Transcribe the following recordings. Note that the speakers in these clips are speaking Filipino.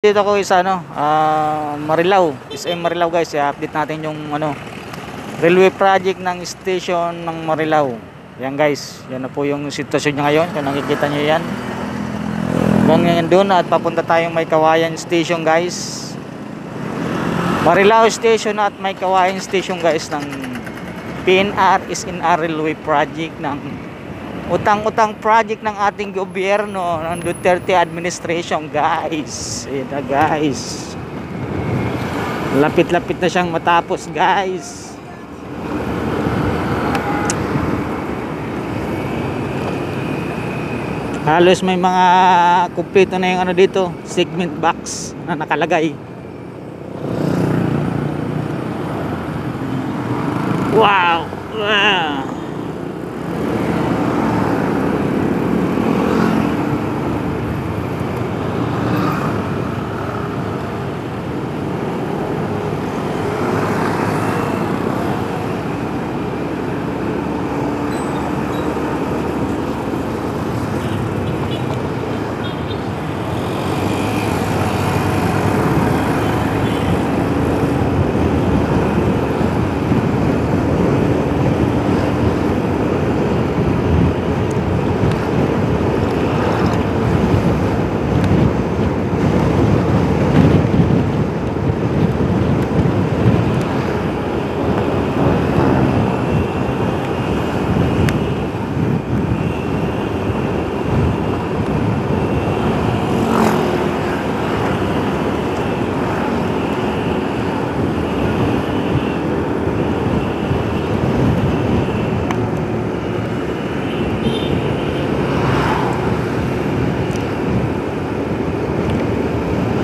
Dito ko isa Marilao, SM Marilao guys. I-update natin yung railway project ng station ng Marilao. Yan guys, yan na po yung sitwasyon niya ngayon. Kung nakikita niyo yan. Ngayon doon at papunta tayong May Kawayan Station guys. Marilao Station at May Kawayan Station guys ng PNR SNR Railway Project ng utang-utang project ng ating gobyerno ng Duterte administration guys. Ayan na guys, lapit-lapit na siyang matapos guys. Halos may mga kumpleto na yung dito, segment box na nakalagay. Wow, wow.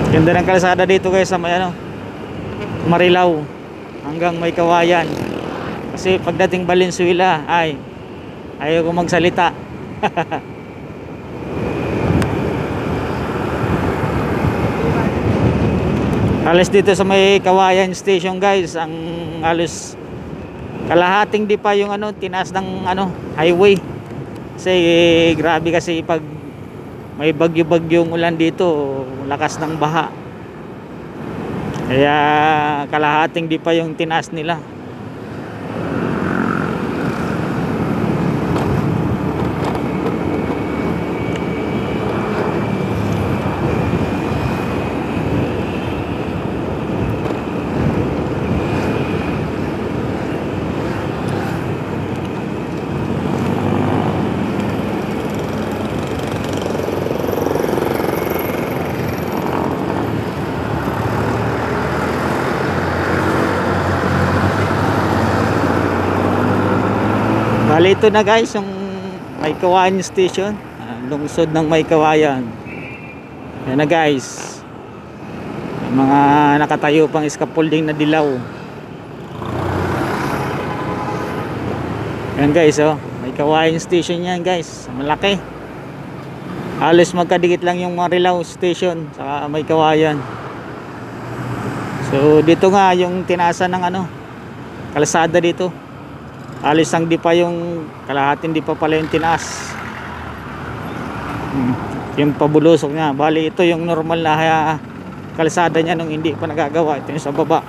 Ganda ng kalsada dito guys sa may Marilao hanggang May Kawayan. Kasi pagdating Valenzuela ay ayaw ko magsalita. Halos dito sa May Kawayan Station guys, ang halos kalahating di pa yung tinaas ng highway. Kasi grabe kasi pag may bagyo-bagyong ulan dito, lakas ng baha. Kaya kalahating di pa yung tinaas nila. Bali ito na guys yung May Kawayan Station, lungsod ng May Kawayan. Yan na guys, may mga nakatayo pang scaffolding na dilaw. Yan guys, May Kawayan Station yan guys, malaki. Halos magkadikit lang yung Marilao Station sa May Kawayan. So dito nga yung tinaasan ng kalsada dito. Alis ang di pa yung kalahatin, di pa pala yung tinaas. Yung pabulusok niya. Bali ito yung normal na kalsada niya nung hindi pa nagagawa. Ito yung sa baba.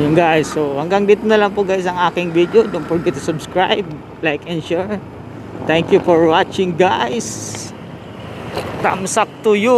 Ayun guys, so hanggang dito na lang po guys ang aking video. Don't forget to subscribe, like and share. Thank you for watching guys. Thumbs up to you.